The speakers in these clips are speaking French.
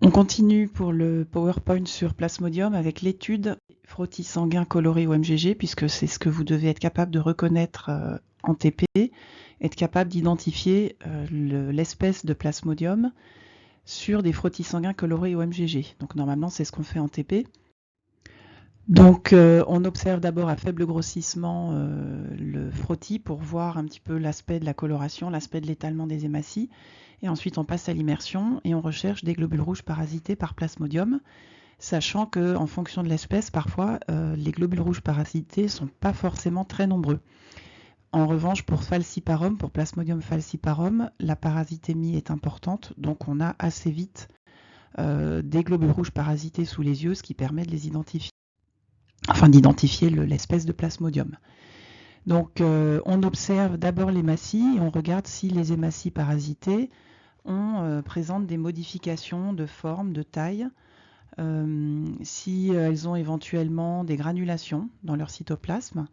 On continue pour le PowerPoint sur Plasmodium avec l'étude frottis sanguin coloré ou MGG, puisque c'est ce que vous devez être capable de reconnaître en TP, être capable d'identifier l'espèce de Plasmodium sur des frottis sanguins colorés ou MGG. Donc normalement, c'est ce qu'on fait en TP. Donc on observe d'abord à faible grossissement le frottis pour voir un petit peu l'aspect de la coloration, l'aspect de l'étalement des hématies. Et ensuite on passe à l'immersion et on recherche des globules rouges parasités par Plasmodium, sachant qu'en fonction de l'espèce, parfois les globules rouges parasités ne sont pas forcément très nombreux. En revanche, pour Falciparum, pour Plasmodium falciparum, la parasitémie est importante, donc on a assez vite des globules rouges parasités sous les yeux, ce qui permet de les identifier. Enfin d'identifier l'espèce de Plasmodium. Donc on observe d'abord l'hématie et on regarde si les hématies parasitées présentent des modifications de forme, de taille, si elles ont éventuellement des granulations dans leur cytoplasme.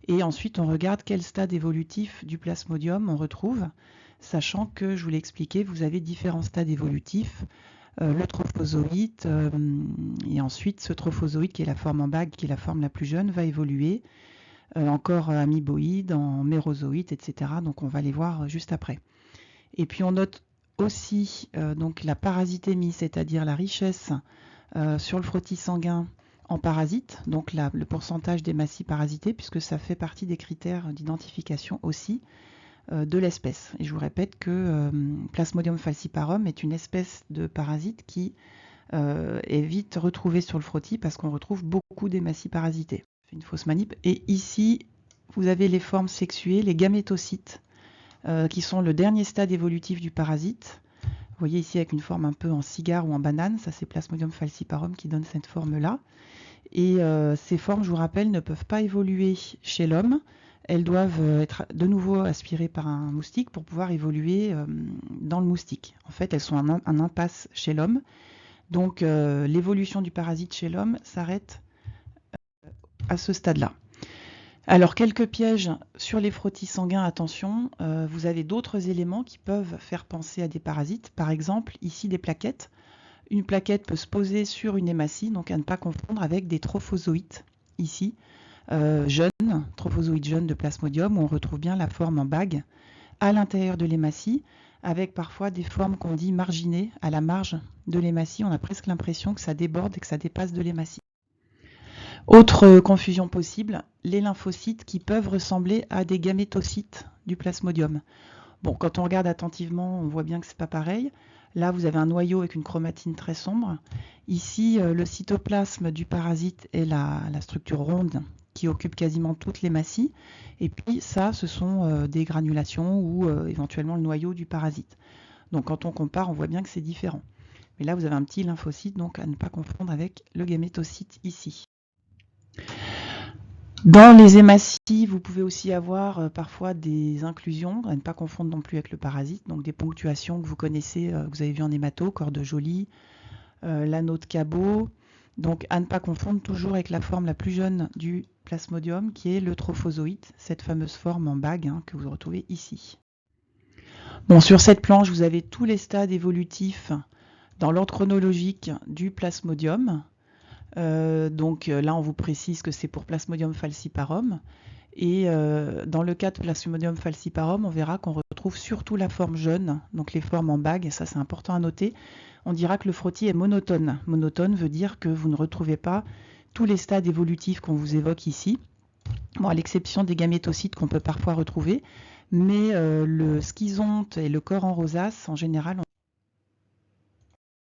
Et ensuite on regarde quel stade évolutif du Plasmodium on retrouve, sachant que, je vous l'ai expliqué, vous avez différents stades évolutifs. Le trophozoïte, et ensuite ce trophozoïte qui est la forme en bague, qui est la forme la plus jeune, va évoluer encore amoeboïde, en mérozoïte, etc. Donc on va les voir juste après. Et puis on note aussi donc la parasitémie, c'est-à-dire la richesse sur le frottis sanguin en parasites, donc le pourcentage d'hématies parasitées, puisque ça fait partie des critères d'identification aussi de l'espèce. Et je vous répète que Plasmodium falciparum est une espèce de parasite qui est vite retrouvée sur le frottis parce qu'on retrouve beaucoup d'hématies parasitées. Je fais une fausse manip. Et ici, vous avez les formes sexuées, les gamétocytes, qui sont le dernier stade évolutif du parasite. Vous voyez ici avec une forme un peu en cigare ou en banane, ça c'est Plasmodium falciparum qui donne cette forme-là. Et ces formes, je vous rappelle, ne peuvent pas évoluer chez l'homme. Elles doivent être de nouveau aspirées par un moustique pour pouvoir évoluer dans le moustique. En fait, elles sont en impasse chez l'homme. Donc l'évolution du parasite chez l'homme s'arrête à ce stade-là. Alors quelques pièges sur les frottis sanguins, attention, vous avez d'autres éléments qui peuvent faire penser à des parasites. Par exemple, ici des plaquettes. Une plaquette peut se poser sur une hématie, donc à ne pas confondre avec des trophozoïtes, ici, jeunes, trophozoïtes jeunes de Plasmodium, où on retrouve bien la forme en bague à l'intérieur de l'hématie, avec parfois des formes qu'on dit marginées, à la marge de l'hématie. On a presque l'impression que ça déborde et que ça dépasse de l'hématie. Autre confusion possible, les lymphocytes qui peuvent ressembler à des gamétocytes du Plasmodium. Bon, quand on regarde attentivement, on voit bien que c'est pas pareil. Là, vous avez un noyau avec une chromatine très sombre. Ici, le cytoplasme du parasite est la structure ronde qui occupe quasiment toute l'hématie. Et puis ça, ce sont des granulations ou éventuellement le noyau du parasite. Donc quand on compare, on voit bien que c'est différent. Mais là, vous avez un petit lymphocyte, donc à ne pas confondre avec le gamétocyte ici. Dans les hématies, vous pouvez aussi avoir parfois des inclusions, à ne pas confondre non plus avec le parasite, donc des ponctuations que vous connaissez, que vous avez vu en hémato, corps de Joly, l'anneau de Cabot, donc à ne pas confondre toujours avec la forme la plus jeune du Plasmodium, qui est le trophozoïte, cette fameuse forme en bague que vous retrouvez ici. Bon, sur cette planche, vous avez tous les stades évolutifs dans l'ordre chronologique du Plasmodium. Donc là, on vous précise que c'est pour Plasmodium falciparum. Et dans le cas de Plasmodium falciparum, on verra qu'on retrouve surtout la forme jeune, donc les formes en bague, et ça c'est important à noter. On dira que le frottis est monotone. Monotone veut dire que vous ne retrouvez pas tous les stades évolutifs qu'on vous évoque ici, bon, à l'exception des gamétocytes qu'on peut parfois retrouver, mais le schizonte et le corps en rosace, en général,